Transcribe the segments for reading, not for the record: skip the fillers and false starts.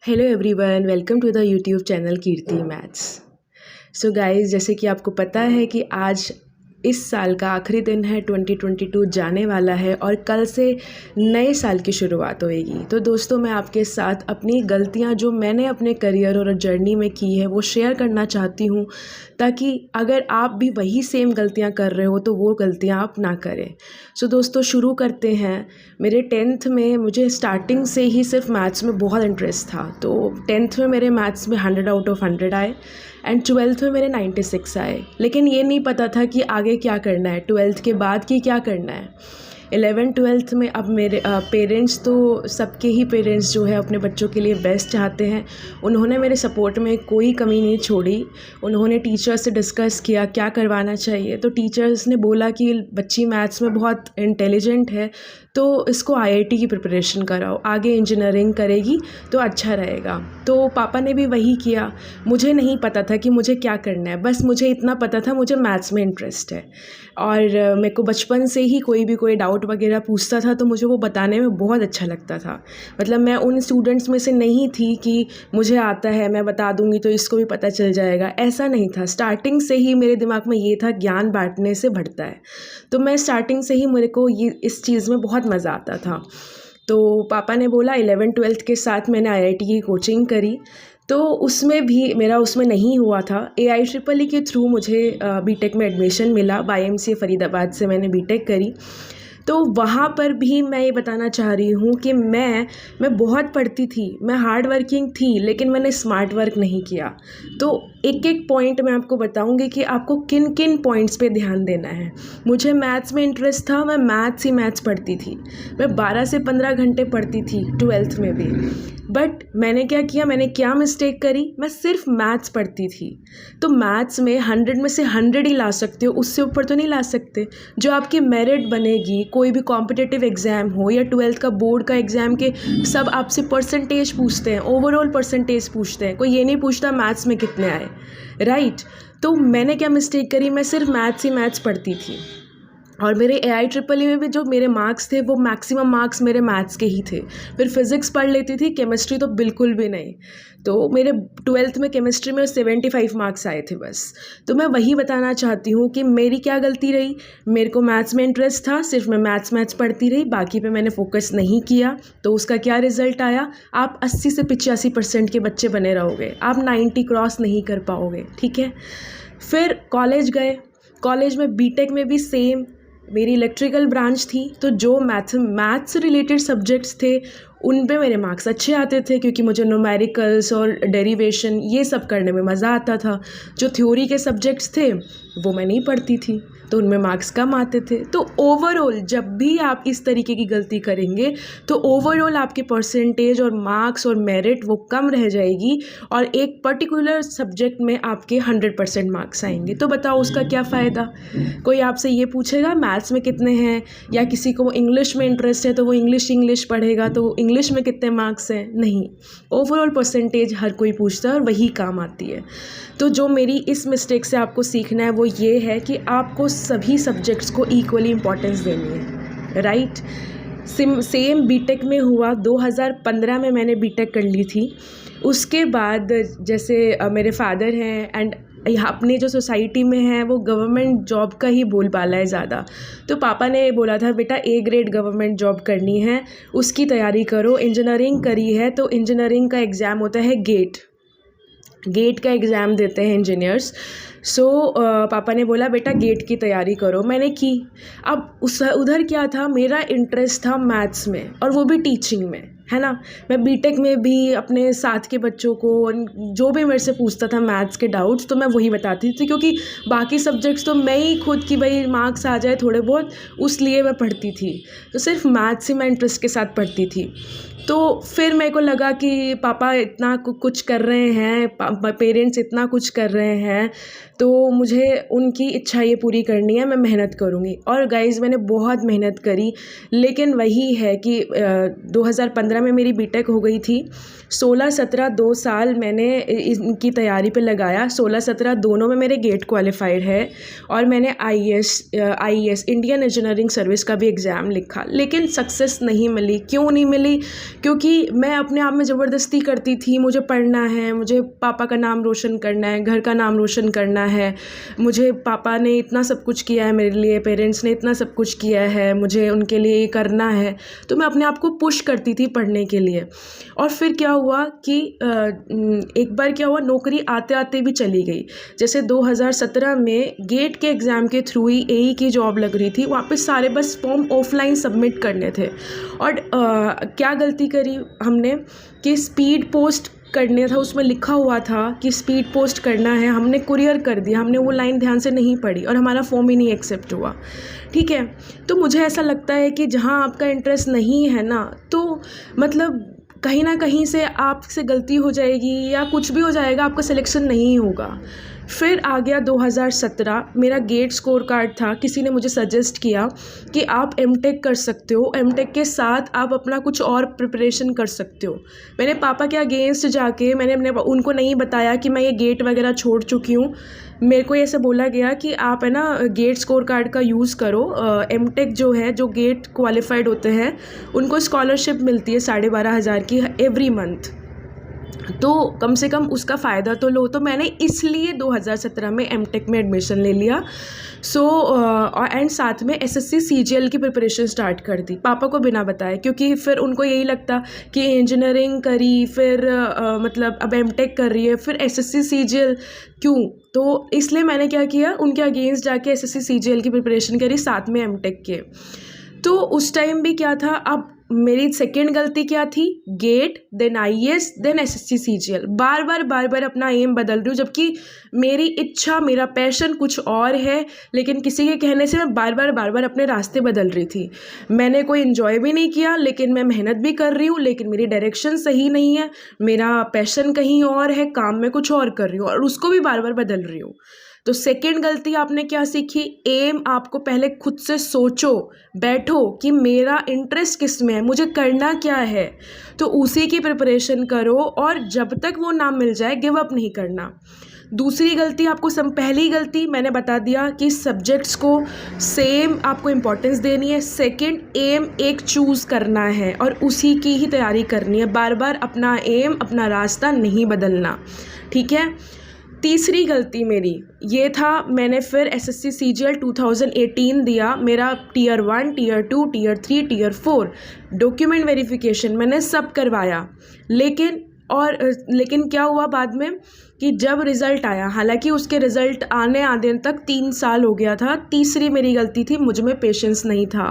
Hello everyone, welcome to the YouTube channel Kirti maths. So guys, जैसे कि आपको पता है कि आज इस साल का आखिरी दिन है, 2022 जाने वाला है और कल से नए साल की शुरुआत होएगी। तो दोस्तों, मैं आपके साथ अपनी गलतियां जो मैंने अपने करियर और जर्नी में की है वो शेयर करना चाहती हूं, ताकि अगर आप भी वही सेम गलतियां कर रहे हो तो वो गलतियां आप ना करें। सो दोस्तों, शुरू करते हैं। मेरे 10th में मुझे स्टार्टिंग से ही सिर्फ मैथ्स में बहुत इंटरेस्ट था। तो 10th में मेरे मैथ्स में 100 आउट ऑफ 100 आए एंड 12th में मेरे 96 आए। लेकिन ये नहीं पता था कि आगे क्या करना है, 12th के बाद की क्या करना है। 11th-12th में अब मेरे पेरेंट्स, तो सबके ही पेरेंट्स जो है अपने बच्चों के लिए बेस्ट चाहते हैं। उन्होंने मेरे सपोर्ट में कोई कमी नहीं छोड़ी। उन्होंने टीचर्स से डिस्कस किया क्या करवाना चाहिए। तो टीचर्स ने बोला कि बच्ची मैथ्स में बहुत इंटेलिजेंट है, तो इसको आईआईटी की प्रिपरेशन कराओ, आगे इंजीनियरिंग करेगी तो अच्छा रहेगा। तो पापा ने भी वही किया। मुझे नहीं पता था कि मुझे क्या करना है, बस मुझे इतना पता था मुझे मैथ्स में इंटरेस्ट है। और मेरे को बचपन से ही कोई डाउट वगैरह पूछता था तो मुझे वो बताने में बहुत अच्छा लगता था। मतलब मैं उन स्टूडेंट्स में से नहीं थी कि मुझे आता है, मैं बता दूंगी तो इसको भी पता चल जाएगा, ऐसा नहीं था। स्टार्टिंग से ही मेरे दिमाग में ये था, ज्ञान बांटने से बढ़ता है। तो मैं स्टार्टिंग से ही, मेरे को ये इस चीज़ में बहुत मज़ा आता था। तो पापा ने बोला 11th-12th के साथ मैंने आईआईटी की कोचिंग करी। तो उसमें भी मेरा उसमें नहीं हुआ था। AIEEE के थ्रू मुझे बीटेक में एडमिशन मिला। YMCA फरीदाबाद से मैंने बीटेक करी। तो वहाँ पर भी मैं ये बताना चाह रही हूँ कि मैं बहुत पढ़ती थी, मैं हार्ड वर्किंग थी, लेकिन मैंने स्मार्ट वर्क नहीं किया। तो एक एक पॉइंट मैं आपको बताऊँगी कि आपको किन किन पॉइंट्स पे ध्यान देना है। मुझे मैथ्स में इंटरेस्ट था, मैं मैथ्स ही मैथ्स पढ़ती थी। मैं 12 से 15 घंटे पढ़ती थी 12th में भी। बट मैंने क्या किया, मैंने क्या मिस्टेक करी, मैं सिर्फ मैथ्स पढ़ती थी। तो मैथ्स में 100 में से 100 ही ला सकते हो, उससे ऊपर तो नहीं ला सकते। जो आपकी मेरिट बनेगी, कोई भी कॉम्पिटिटिव एग्ज़ाम हो या 12th का बोर्ड का एग्ज़ाम के, सब आपसे परसेंटेज पूछते हैं, ओवरऑल परसेंटेज पूछते हैं। कोई ये नहीं पूछता मैथ्स में कितने आए, राइट। तो मैंने क्या मिस्टेक करी, मैं सिर्फ मैथ्स ही मैथ्स पढ़ती थी। और मेरे AIEEE में भी जो मेरे मार्क्स थे वो मैक्सिमम मार्क्स मेरे मैथ्स के ही थे। फिर फिज़िक्स पढ़ लेती थी, केमिस्ट्री तो बिल्कुल भी नहीं। तो मेरे 12th में केमिस्ट्री में 75 मार्क्स आए थे बस। तो मैं वही बताना चाहती हूँ कि मेरी क्या गलती रही। मेरे को मैथ्स में इंटरेस्ट था, सिर्फ मैं मैथ्स पढ़ती रही, बाकी पे मैंने फोकस नहीं किया। तो उसका क्या रिज़ल्ट आया, आप 80 से 85% के बच्चे बने रहोगे, आप 90 क्रॉस नहीं कर पाओगे, ठीक है। फिर कॉलेज गए, कॉलेज में बीटेक में भी सेम। मेरी इलेक्ट्रिकल ब्रांच थी, तो जो मैथ्स रिलेटेड सब्जेक्ट्स थे उन पे मेरे मार्क्स अच्छे आते थे, क्योंकि मुझे न्यूमेरिकल्स और डेरिवेशन ये सब करने में मज़ा आता था। जो थ्योरी के सब्जेक्ट्स थे वो मैं नहीं पढ़ती थी, तो उनमें मार्क्स कम आते थे। तो ओवरऑल जब भी आप इस तरीके की गलती करेंगे तो ओवरऑल आपके परसेंटेज और मार्क्स और मेरिट वो कम रह जाएगी और एक पर्टिकुलर सब्जेक्ट में आपके 100% मार्क्स आएंगे। तो बताओ उसका क्या फ़ायदा। कोई आपसे ये पूछेगा मैथ्स में कितने हैं, या किसी को इंग्लिश में इंटरेस्ट है तो वो इंग्लिश पढ़ेगा तो इंग्लिश में कितने मार्क्स हैं, नहीं। ओवरऑल परसेंटेज हर कोई पूछता है और वही काम आती है। तो जो मेरी इस मिस्टेक से आपको सीखना है वो ये है कि आपको सभी सब्जेक्ट्स को इक्वली इम्पोर्टेंस देनी है, राइट। सेम बीटेक में हुआ। 2015 में मैंने बीटेक कर ली थी। उसके बाद जैसे मेरे फादर हैं एंड यहाँ अपने जो सोसाइटी में है वो गवर्नमेंट जॉब का ही बोलबाला है ज़्यादा। तो पापा ने बोला था, बेटा A ग्रेड गवर्नमेंट जॉब करनी है, उसकी तैयारी करो। इंजीनियरिंग करी है तो इंजीनियरिंग का एग्ज़ाम होता है गेट का एग्ज़ाम देते हैं इंजीनियर्स। सो पापा ने बोला बेटा गेट की तैयारी करो, मैंने की। अब उधर क्या था, मेरा इंटरेस्ट था मैथ्स में और वो भी टीचिंग में, है ना। मैं बीटेक में भी अपने साथ के बच्चों को जो भी मेरे से पूछता था मैथ्स के डाउट्स, तो मैं वही बताती थी, क्योंकि बाकी सब्जेक्ट्स तो मैं ही खुद की भाई मार्क्स आ जाए थोड़े बहुत, उसलिए मैं पढ़ती थी। तो सिर्फ मैथ्स ही मैं इंटरेस्ट के साथ पढ़ती थी। तो फिर मेरे को लगा कि पापा इतना कुछ कर रहे हैं, पेरेंट्स इतना कुछ कर रहे हैं, तो मुझे उनकी इच्छा ये पूरी करनी है, मैं मेहनत करूँगी। और गाइज़ मैंने बहुत मेहनत करी, लेकिन वही है कि 2015 2015 में मेरी बीटेक हो गई थी। 16-17 2 साल मैंने इनकी तैयारी पे लगाया। 16-17 दोनों में मेरे गेट क्वालिफाइड है और मैंने आईएएस इंडियन इंजीनियरिंग सर्विस का भी एग्ज़ाम लिखा, लेकिन सक्सेस नहीं मिली। क्यों नहीं मिली? क्योंकि मैं अपने आप में ज़बरदस्ती करती थी, मुझे पढ़ना है, मुझे पापा का नाम रोशन करना है, घर का नाम रोशन करना है, मुझे पापा ने इतना सब कुछ किया है मेरे लिए, पेरेंट्स ने इतना सब कुछ किया है, मुझे उनके लिए ये करना है। तो मैं अपने आप को पुश करती थी पढ़ने के लिए। और फिर क्या हुआ कि एक बार क्या हुआ, नौकरी आते आते भी चली गई। जैसे 2017 में गेट के एग्ज़ाम के थ्रू ही एई की जॉब लग रही थी, वहाँ पे सारे बस फॉर्म ऑफलाइन सबमिट करने थे। और क्या गलती करी हमने कि स्पीड पोस्ट करने था, उसमें लिखा हुआ था कि स्पीड पोस्ट करना है, हमने कुरियर कर दिया, हमने वो लाइन ध्यान से नहीं पढ़ी और हमारा फॉर्म ही नहीं एक्सेप्ट हुआ। ठीक है, तो मुझे ऐसा लगता है कि जहाँ आपका इंटरेस्ट नहीं है ना, तो मतलब कहीं ना कहीं से आपसे गलती हो जाएगी या कुछ भी हो जाएगा, आपका सिलेक्शन नहीं होगा। फिर आ गया 2017, मेरा गेट स्कोर कार्ड था, किसी ने मुझे सजेस्ट किया कि आप एमटेक कर सकते हो, एमटेक के साथ आप अपना कुछ और प्रिपरेशन कर सकते हो। मैंने पापा के अगेंस्ट जाके मैंने उनको नहीं बताया कि मैं ये गेट वगैरह छोड़ चुकी हूँ। मेरे को ऐसे बोला गया कि आप है ना गेट स्कोर कार्ड का यूज़ करो। एमटेक जो है, जो गेट क्वालिफाइड होते हैं, उनको स्कॉलरशिप मिलती है 12,500 की एवरी मंथ, तो कम से कम उसका फ़ायदा तो लो। तो मैंने इसलिए 2017 में एमटेक में एडमिशन ले लिया। एंड साथ में एसएससी सीजीएल की प्रिपरेशन स्टार्ट कर दी, पापा को बिना बताए, क्योंकि फिर उनको यही लगता कि इंजीनियरिंग करी, फिर मतलब अब एमटेक कर रही है, फिर एसएससी सीजीएल क्यों। तो इसलिए मैंने क्या किया, उनके अगेंस्ट जाके एसएससी सीजीएल की प्रिपरेशन करी साथ में एमटेक के। तो उस टाइम भी क्या था, अब मेरी सेकेंड गलती क्या थी, gate then IAS then SSC CGL, बार बार अपना एम बदल रही हूँ, जबकि मेरी इच्छा, मेरा पैशन कुछ और है, लेकिन किसी के कहने से मैं बार बार अपने रास्ते बदल रही थी। मैंने कोई इन्जॉय भी नहीं किया, लेकिन मैं मेहनत भी कर रही हूँ, लेकिन मेरी डायरेक्शन सही नहीं है, मेरा पैशन कहीं और है, काम में कुछ और कर रही हूँ और उसको भी बार बदल रही हूँ। तो सेकंड गलती आपने क्या सीखी, एम आपको पहले खुद से सोचो, बैठो कि मेरा इंटरेस्ट किस में है, मुझे करना क्या है, तो उसी की प्रिपरेशन करो और जब तक वो ना मिल जाए गिव अप नहीं करना। दूसरी गलती आपको पहली गलती मैंने बता दिया कि सब्जेक्ट्स को सेम आपको इम्पोर्टेंस देनी है। सेकंड, एम एक चूज़ करना है और उसी की ही तैयारी करनी है, बार बार अपना एम, अपना रास्ता नहीं बदलना। ठीक है। तीसरी गलती मेरी ये था, मैंने फिर एसएससी सीजीएल 2018 दिया, मेरा tier 1, tier 2, tier 3, tier 4 document verification मैंने सब करवाया, लेकिन क्या हुआ बाद में कि जब रिज़ल्ट आया, हालांकि उसके रिज़ल्ट आने तक 3 साल हो गया था। तीसरी मेरी गलती थी, मुझ में पेशेंस नहीं था।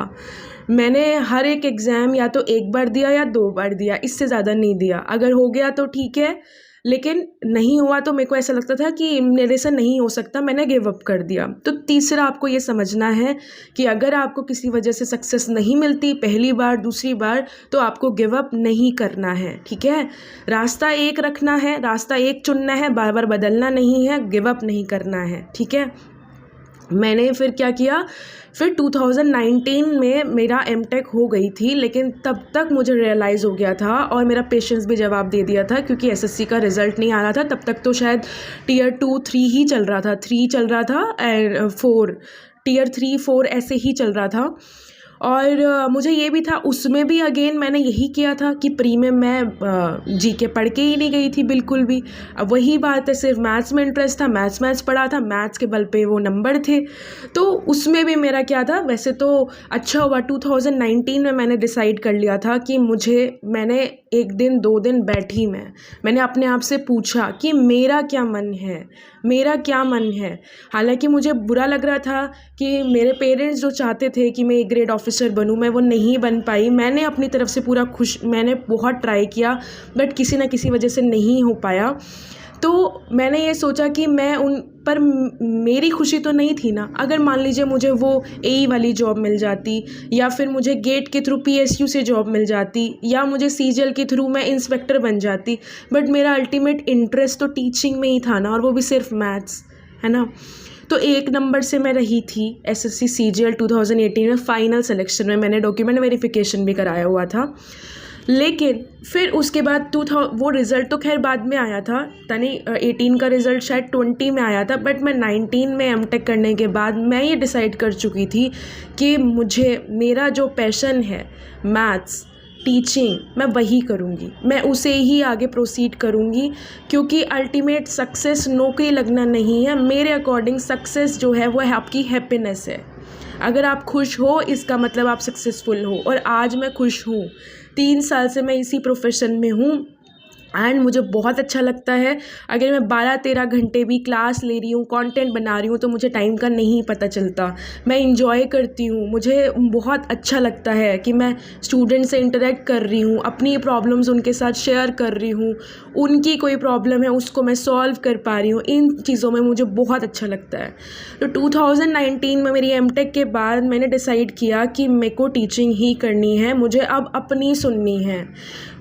मैंने हर एक एग्ज़ाम या तो 1 बार दिया या 2 बार दिया, इससे ज़्यादा नहीं दिया। अगर हो गया तो ठीक है, लेकिन नहीं हुआ तो मेरे को ऐसा लगता था कि मेरे से नहीं हो सकता, मैंने गिव अप कर दिया। तो तीसरा आपको ये समझना है कि अगर आपको किसी वजह से सक्सेस नहीं मिलती पहली बार, दूसरी बार, तो आपको गिव अप नहीं करना है। ठीक है, रास्ता एक रखना है, रास्ता एक चुनना है, बार बार बदलना नहीं है, गिव अप नहीं करना है। ठीक है। मैंने फिर क्या किया, फिर 2019 में मेरा एमटेक हो गई थी, लेकिन तब तक मुझे रियलाइज़ हो गया था और मेरा पेशेंस भी जवाब दे दिया था, क्योंकि एसएससी का रिज़ल्ट नहीं आ रहा था तब तक। तो शायद टीयर 2, 3 ही चल रहा था, 3 चल रहा था एंड 4, टीयर 3, 4 ऐसे ही चल रहा था। और मुझे ये भी था, उसमें भी अगेन मैंने यही किया था कि प्री में मैं जीके पढ़ के ही नहीं गई थी बिल्कुल भी। अब वही बात है, सिर्फ मैथ्स में इंटरेस्ट था, मैथ्स पढ़ा था, मैथ्स के बल पे वो नंबर थे। तो उसमें भी मेरा क्या था, वैसे तो अच्छा हुआ 2019 में मैंने डिसाइड कर लिया था कि मैंने 1 दिन 2 दिन बैठी, मैंने अपने आप से पूछा कि मेरा क्या मन है, मेरा क्या मन है। हालांकि मुझे बुरा लग रहा था कि मेरे पेरेंट्स जो चाहते थे कि मैं एक ग्रेड ऑफिसर बनूं, मैं वो नहीं बन पाई। मैंने अपनी तरफ से मैंने बहुत ट्राई किया, बट किसी न किसी वजह से नहीं हो पाया। तो मैंने ये सोचा कि पर मेरी खुशी तो नहीं थी ना। अगर मान लीजिए मुझे वो एई वाली जॉब मिल जाती, या फिर मुझे गेट के थ्रू पीएसयू से जॉब मिल जाती, या मुझे सीजीएल के थ्रू मैं इंस्पेक्टर बन जाती, बट मेरा अल्टीमेट इंटरेस्ट तो टीचिंग में ही था ना, और वो भी सिर्फ मैथ्स, है ना। तो 1 नंबर से मैं रही थी एसएससी सीजीएल 2018 में फाइनल सिलेक्शन में। मैंने डॉक्यूमेंट वेरिफिकेशन भी कराया हुआ था। लेकिन फिर उसके बाद वो रिज़ल्ट तो खैर बाद में आया था, तनी 18 का रिज़ल्ट शायद 20 में आया था, बट मैं 19 में एमटेक करने के बाद मैं ये डिसाइड कर चुकी थी कि मुझे मेरा जो पैशन है मैथ्स टीचिंग, मैं वही करूँगी, मैं उसे ही आगे प्रोसीड करूँगी, क्योंकि अल्टीमेट सक्सेस नौकरी लगना नहीं है। मेरे अकॉर्डिंग सक्सेस जो है वो है आपकी हैप्पीनेस है। अगर आप खुश हो इसका मतलब आप सक्सेसफुल हो, और आज मैं खुश हूँ। 3 साल से मैं इसी प्रोफेशन में हूँ एंड मुझे बहुत अच्छा लगता है। अगर मैं 12-13 घंटे भी क्लास ले रही हूँ, कंटेंट बना रही हूँ, तो मुझे टाइम का नहीं पता चलता। मैं इंजॉय करती हूँ, मुझे बहुत अच्छा लगता है कि मैं स्टूडेंट से इंटरेक्ट कर रही हूँ, अपनी प्रॉब्लम्स उनके साथ शेयर कर रही हूँ, उनकी कोई प्रॉब्लम है उसको मैं सॉल्व कर पा रही हूँ। इन चीज़ों में मुझे बहुत अच्छा लगता है। तो 2019 में मेरी एमटेक के बाद मैंने डिसाइड किया कि मेरे को टीचिंग ही करनी है, मुझे अब अपनी सुननी है।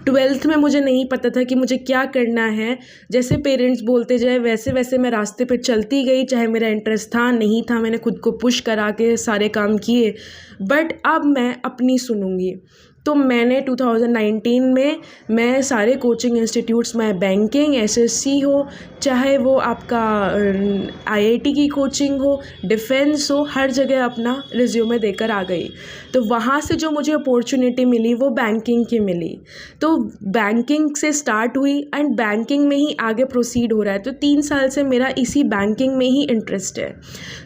12th में मुझे नहीं पता था कि मुझे क्या करना है, जैसे पेरेंट्स बोलते जाए वैसे वैसे मैं रास्ते पे चलती गई, चाहे मेरा इंटरेस्ट था नहीं था, मैंने खुद को पुश करा के सारे काम किए, बट अब मैं अपनी सुनूंगी। तो मैंने 2019 में मैं सारे कोचिंग इंस्टीट्यूट्स में बैंकिंग, एसएससी हो, चाहे वो आपका आईआईटी की कोचिंग हो, डिफेंस हो, हर जगह अपना रिज्यूमे देकर आ गई। तो वहाँ से जो मुझे अपॉर्चुनिटी मिली वो बैंकिंग की मिली। तो बैंकिंग से स्टार्ट हुई एंड बैंकिंग में ही आगे प्रोसीड हो रहा है। तो 3 साल से मेरा इसी बैंकिंग में ही इंटरेस्ट है।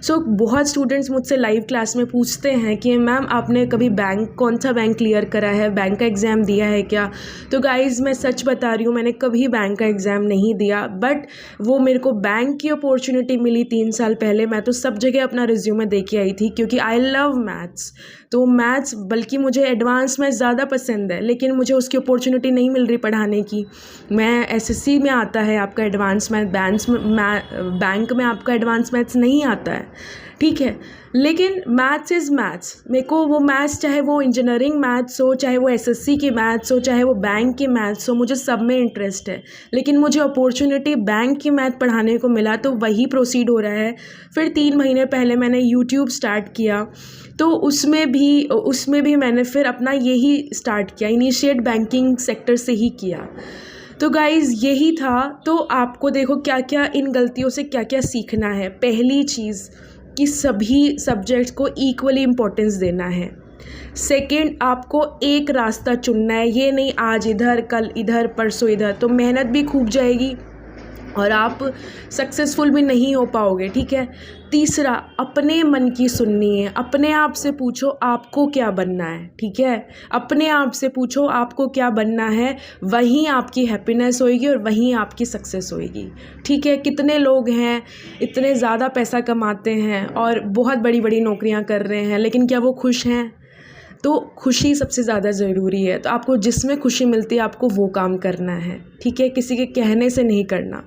सो बहुत स्टूडेंट्स मुझसे लाइव क्लास में पूछते हैं कि मैम आपने कभी कौन सा बैंक क्लियर करा है, बैंक का एग्ज़ाम दिया है क्या? तो गाइज़ मैं सच बता रही हूँ, मैंने कभी बैंक का एग्ज़ाम नहीं दिया, बट वो मेरे को बैंक की अपॉर्चुनिटी मिली 3 साल पहले। मैं तो सब जगह अपना रिज्यूमे दे के आई थी, क्योंकि आई लव मैथ्स। तो मैथ्स बल्कि मुझे एडवांस मैथ्स ज़्यादा पसंद है, लेकिन मुझे उसकी अपॉर्चुनिटी नहीं मिल रही पढ़ाने की। मैं एसएससी में आता है आपका एडवांस मैथ, बैंक में आपका एडवांस मैथ्स नहीं आता है, ठीक है, लेकिन मैथ्स इज़ मैथ्स। मेरे को वो मैथ्स, चाहे वो इंजीनियरिंग मैथ्स हो, चाहे वो एसएससी की मैथ्स हो, चाहे वो बैंक की मैथ्स हो, मुझे सब में इंटरेस्ट है। लेकिन मुझे अपॉर्चुनिटी बैंक की मैथ पढ़ाने को मिला, तो वही प्रोसीड हो रहा है। फिर 3 महीने पहले मैंने यूट्यूब स्टार्ट किया, तो उसमें भी मैंने फिर अपना यही स्टार्ट किया, इनिशिएट बैंकिंग सेक्टर से ही किया। तो गाइज़ यही था। तो आपको देखो क्या क्या इन गलतियों से क्या क्या सीखना है। पहली चीज़ कि सभी सब्जेक्ट्स को इक्वली इम्पोर्टेंस देना है। सेकंड, आपको एक रास्ता चुनना है, ये नहीं आज इधर कल इधर परसों इधर, तो मेहनत भी खूब जाएगी और आप सक्सेसफुल भी नहीं हो पाओगे, ठीक है। तीसरा, अपने मन की सुननी है। अपने आप से पूछो आपको क्या बनना है, ठीक है। अपने आप से पूछो आपको क्या बनना है, वहीं आपकी हैप्पीनेस होएगी और वहीं आपकी सक्सेस होएगी, ठीक है। कितने लोग हैं इतने ज़्यादा पैसा कमाते हैं और बहुत बड़ी बड़ी नौकरियां कर रहे हैं, लेकिन क्या वो खुश हैं? तो खुशी सबसे ज़्यादा ज़रूरी है। तो आपको जिसमें खुशी मिलती है आपको वो काम करना है, ठीक है, किसी के कहने से नहीं करना।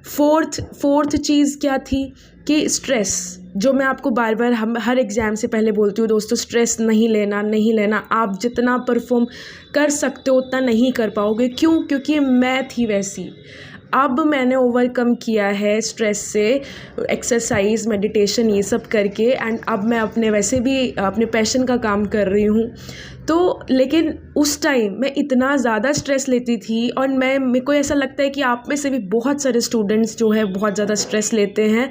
फोर्थ चीज़ क्या थी कि स्ट्रेस, जो मैं आपको बार बार हर एग्ज़ाम से पहले बोलती हूँ दोस्तों, स्ट्रेस नहीं लेना। आप जितना परफॉर्म कर सकते हो उतना नहीं कर पाओगे। क्यों? क्योंकि मैं थी वैसी। अब मैंने ओवरकम किया है स्ट्रेस से, एक्सरसाइज, मेडिटेशन, ये सब करके, एंड अब मैं वैसे भी अपने पैशन का काम कर रही हूँ। तो लेकिन उस टाइम मैं इतना ज़्यादा स्ट्रेस लेती थी, और मेरे को ऐसा लगता है कि आप में से भी बहुत सारे स्टूडेंट्स जो है बहुत ज़्यादा स्ट्रेस लेते हैं।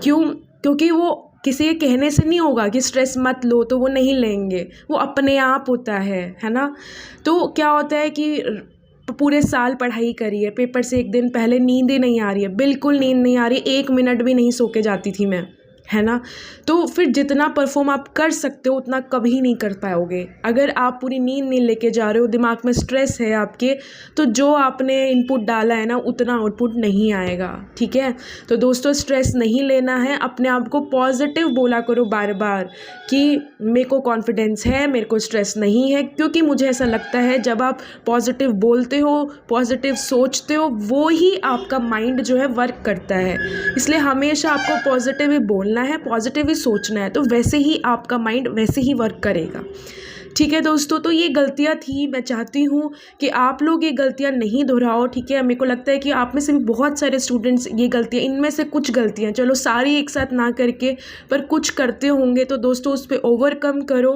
क्यों? क्योंकि वो किसी के कहने से नहीं होगा कि स्ट्रेस मत लो, तो वो नहीं लेंगे, वो अपने आप होता है ना। तो क्या होता है कि पूरे साल पढ़ाई करी है, पेपर से एक दिन पहले नींद ही नहीं आ रही है, बिल्कुल नींद नहीं आ रही, 1 मिनट भी नहीं सो के जाती थी मैं, है ना। तो फिर जितना परफॉर्म आप कर सकते हो उतना कभी नहीं कर पाओगे। अगर आप पूरी नींद नहीं लेके जा रहे हो, दिमाग में स्ट्रेस है आपके, तो जो आपने इनपुट डाला है ना उतना आउटपुट नहीं आएगा, ठीक है। तो दोस्तों स्ट्रेस नहीं लेना है, अपने आप को पॉजिटिव बोला करो बार बार कि मेरे को कॉन्फिडेंस है, मेरे को स्ट्रेस नहीं है। क्योंकि मुझे ऐसा लगता है जब आप पॉजिटिव बोलते हो, पॉजिटिव सोचते हो, वो ही आपका माइंड जो है वर्क करता है। इसलिए हमेशा आपको पॉजिटिव ही बोलना है, पॉजिटिव ही सोचना है, तो वैसे ही आपका माइंड वैसे ही वर्क करेगा, ठीक है दोस्तों। तो ये गलतियाँ थी, मैं चाहती हूँ कि आप लोग ये गलतियाँ नहीं दोहराओ, ठीक है। मेरे को लगता है कि आप में से भी बहुत सारे स्टूडेंट्स ये गलतियाँ, इनमें से कुछ गलतियाँ, चलो सारी एक साथ ना करके पर कुछ करते होंगे, तो दोस्तों उस पर ओवरकम करो।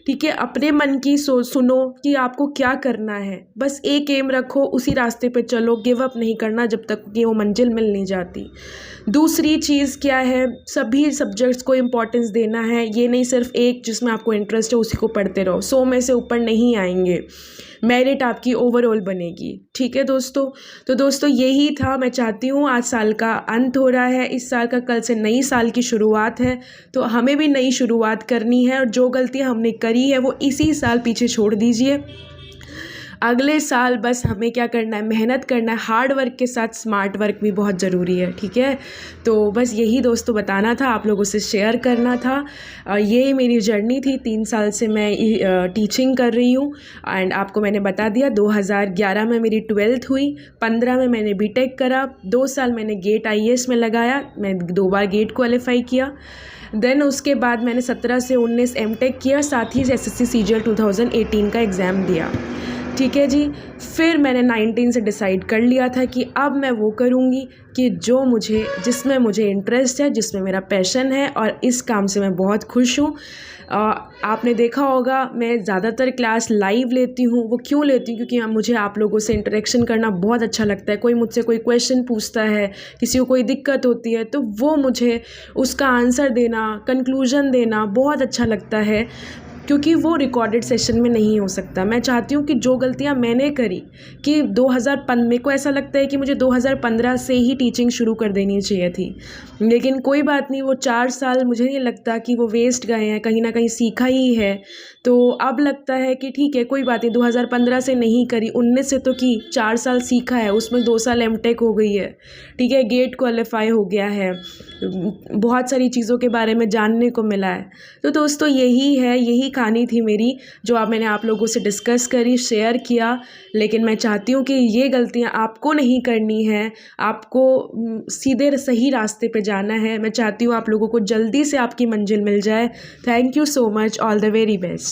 ठीक है, अपने मन की सुनो कि आपको क्या करना है, बस एक एम रखो, उसी रास्ते पे चलो, गिव अप नहीं करना जब तक कि वो मंजिल मिल नहीं जाती। दूसरी चीज़ क्या है, सभी सब्जेक्ट्स को इम्पोर्टेंस देना है, ये नहीं सिर्फ एक जिसमें आपको इंटरेस्ट है उसी को पढ़ते रहो, 100 में से ऊपर नहीं आएंगे, मेरिट आपकी ओवरऑल बनेगी। ठीक है दोस्तों, तो दोस्तों यही था। मैं चाहती हूँ, आज साल का अंत हो रहा है, इस साल का कल से नई साल की शुरुआत है, तो हमें भी नई शुरुआत करनी है और जो गलतियाँ हमने करी है वो इसी साल पीछे छोड़ दीजिए। अगले साल बस हमें क्या करना है, मेहनत करना है, हार्ड वर्क के साथ स्मार्ट वर्क भी बहुत ज़रूरी है। ठीक है, तो बस यही दोस्तों बताना था, आप लोगों से शेयर करना था। ये मेरी जर्नी थी, 3 साल से मैं टीचिंग कर रही हूँ एंड आपको मैंने बता दिया 2011 में मेरी 12th हुई, 15 में मैंने बीटेक करा, 2 साल मैंने गेट IAS में लगाया, मैं 2 बार गेट क्वालिफाई किया। देन उसके बाद मैंने 17 से 19 MTech किया, साथ ही SSC CGL 2018 का एग्ज़ाम दिया। ठीक है जी, फिर मैंने 19 से डिसाइड कर लिया था कि अब मैं वो करूँगी कि जिसमें मुझे इंटरेस्ट है, जिसमें मेरा पैशन है और इस काम से मैं बहुत खुश हूँ। आपने देखा होगा मैं ज़्यादातर क्लास लाइव लेती हूँ। वो क्यों लेती हूँ? क्योंकि मुझे आप लोगों से इंटरेक्शन करना बहुत अच्छा लगता है। कोई मुझसे कोई क्वेश्चन पूछता है, किसी को कोई दिक्कत होती है, तो वो मुझे उसका आंसर देना, कंक्लूजन देना बहुत अच्छा लगता है, क्योंकि वो रिकॉर्डेड सेशन में नहीं हो सकता। मैं चाहती हूँ कि जो गलतियाँ मैंने करी कि 2015 मेरे को ऐसा लगता है कि मुझे 2015 से ही टीचिंग शुरू कर देनी चाहिए थी, लेकिन कोई बात नहीं, वो 4 साल मुझे नहीं लगता कि वो वेस्ट गए हैं, कहीं ना कहीं सीखा ही है। तो अब लगता है कि ठीक है, कोई बात नहीं, 2015 से नहीं करी, 19 से तो की, 4 साल सीखा है, उसमें 2 साल MTech हो गई है, ठीक है, गेट क्वालिफाई हो गया है, बहुत सारी चीज़ों के बारे में जानने को मिला है। तो दोस्तों यही है, यही कहानी थी मेरी, जो अब मैंने आप लोगों से डिस्कस करी, शेयर किया। लेकिन मैं चाहती हूँ कि ये गलतियाँ आपको नहीं करनी है, आपको सीधे सही रास्ते पे जाना है। मैं चाहती हूँ आप लोगों को जल्दी से आपकी मंजिल मिल जाए। Thank you so much, all the very best.